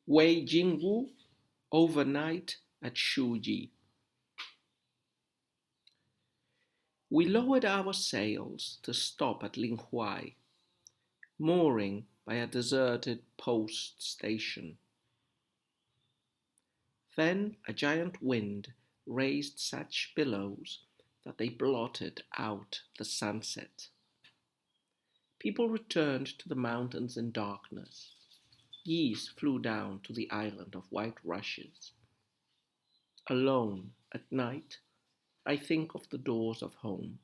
Yingwu overnight at Xuyi. We lowered our sails to stop at Linghuai, mooring by a deserted post station. Then a giant wind raised such billows that they blotted out the sunset. People returned to the mountains in darkness. Geese flew down to the island of white rushes. Alone at night, I think of the doors of home.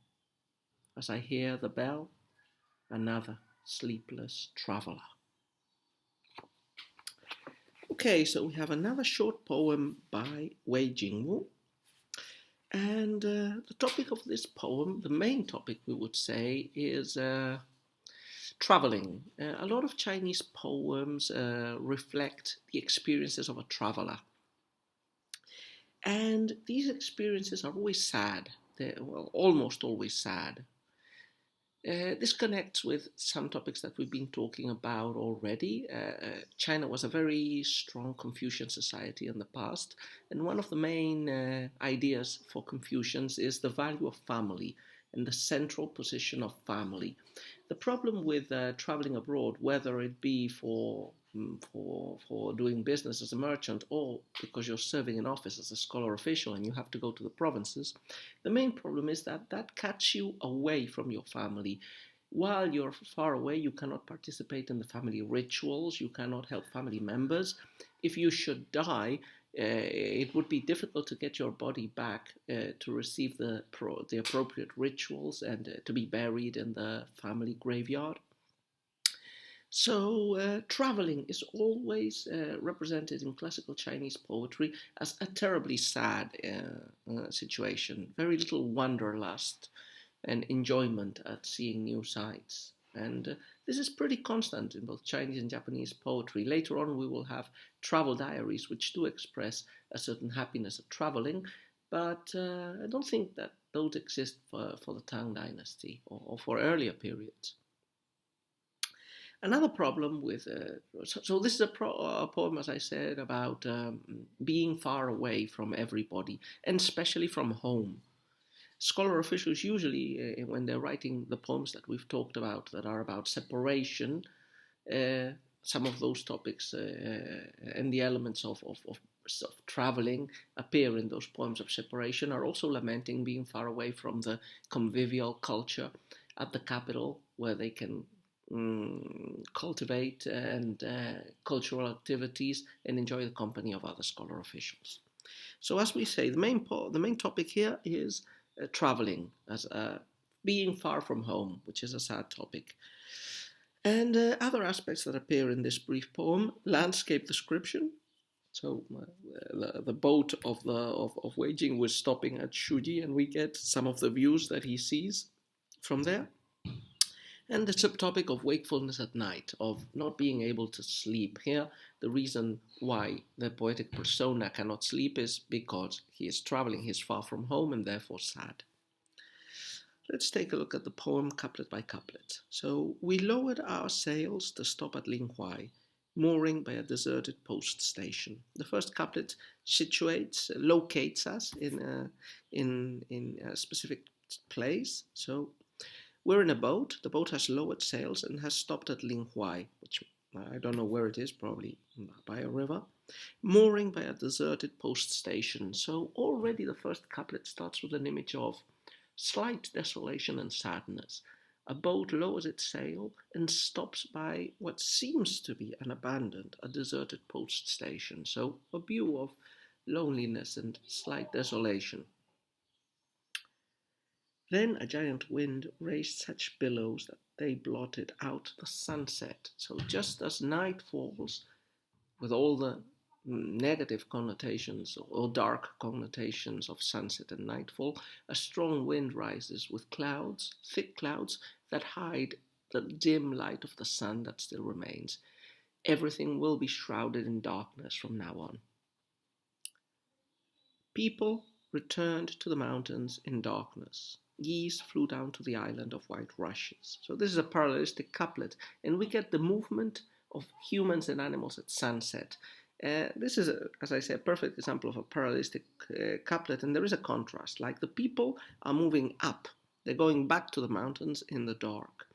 As I hear the bell, another sleepless traveler. Okay, so we have another short poem by Wei Jingwu. And the topic of this poem, the main topic we would say, is traveling. A lot of Chinese poems reflect the experiences of a traveler. And these experiences are always sad. They're, well, almost always sad. This connects with some topics that we've been talking about already. China was a very strong Confucian society in the past, and one of the main ideas for Confucians is the value of family and the central position of family. The problem with traveling abroad, whether it be for doing business as a merchant or because you're serving in office as a scholar official and you have to go to the provinces, the main problem is that that cuts you away from your family. While you're far away, you cannot participate in the family rituals, you cannot help family members. If you should die, it would be difficult to get your body back to receive the appropriate rituals and to be buried in the family graveyard. So, traveling is always represented in classical Chinese poetry as a terribly sad situation. Very little wanderlust and enjoyment at seeing new sights. And this is pretty constant in both Chinese and Japanese poetry. Later on, we will have travel diaries, which do express a certain happiness of traveling, but I don't think that those exist for the Tang Dynasty or for earlier periods. Another problem with so this is a poem, as I said, about being far away from everybody and especially from home. Scholar officials usually, when they're writing the poems that we've talked about that are about separation, uh, some of those topics and the elements of traveling appear in those poems of separation, are also lamenting being far away from the convivial culture at the capital where they can cultivate and cultural activities and enjoy the company of other scholar officials. So, as we say, the main topic here is traveling as being far from home, which is a sad topic. And other aspects that appear in this brief poem: landscape description. So the boat of Wei Jing was stopping at Shuji, and we get some of the views that he sees from there. And the subtopic of wakefulness at night, of not being able to sleep. Here, the reason why the poetic persona cannot sleep is because he is traveling, he is far from home, and therefore sad. Let's take a look at the poem couplet by couplet. So, we lowered our sails to stop at Linghuai, mooring by a deserted post station. The first couplet locates us in a specific place. So, we're in a boat. The boat has lowered sails and has stopped at Linghuai, which I don't know where it is, probably by a river. Mooring by a deserted post station. So already the first couplet starts with an image of slight desolation and sadness. A boat lowers its sail and stops by what seems to be a deserted post station. So a view of loneliness and slight desolation. Then a giant wind raised such billows that they blotted out the sunset. So just as night falls, with all the negative connotations or dark connotations of sunset and nightfall, a strong wind rises with clouds, thick clouds, that hide the dim light of the sun that still remains. Everything will be shrouded in darkness from now on. People returned to the mountains in darkness. Geese flew down to the island of white rushes. So this is a parallelistic couplet, and we get the movement of humans and animals at sunset. This is, as I say, a perfect example of a parallelistic couplet, and there is a contrast. Like the people are moving up, they're going back to the mountains in the dark.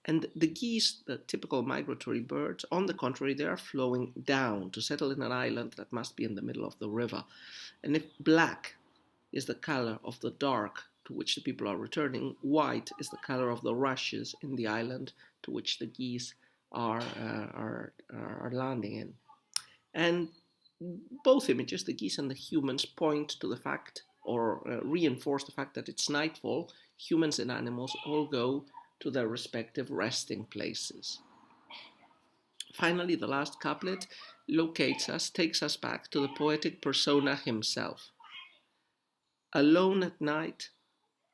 And the geese, the typical migratory birds, on the contrary, they are flowing down to settle in an island that must be in the middle of the river. And if black is the color of the dark to which the people are returning, white is the color of the rushes in the island to which the geese are landing in. And both images, the geese and the humans, point to the fact or reinforce the fact that it's nightfall. Humans and animals all go to their respective resting places. Finally, the last couplet locates us, takes us back to the poetic persona himself. Alone at night,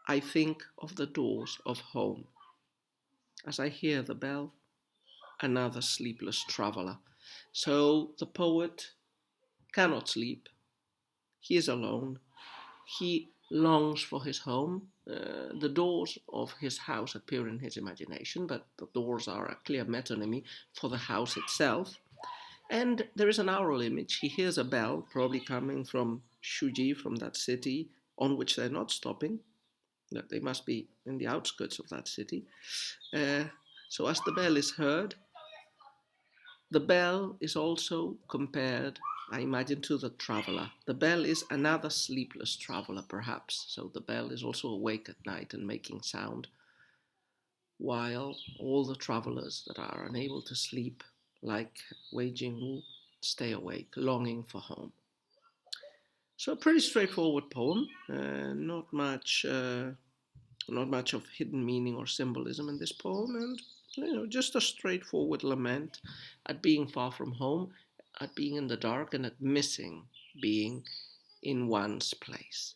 I think of the doors of home. As I hear the bell, another sleepless traveler. So the poet cannot sleep. He is alone. He longs for his home. The doors of his house appear in his imagination, but the doors are a clear metonymy for the house itself. And there is an aural image. He hears a bell, probably coming from Xuyi, from that city, on which they're not stopping. That they must be in the outskirts of that city. So as the bell is heard, the bell is also compared, I imagine, to the traveler. The bell is another sleepless traveler, perhaps. So the bell is also awake at night and making sound, while all the travelers that are unable to sleep, like Wei Jingwu, stay awake, longing for home. So a pretty straightforward poem, not much of hidden meaning or symbolism in this poem, and just a straightforward lament at being far from home, at being in the dark, and at missing being in one's place.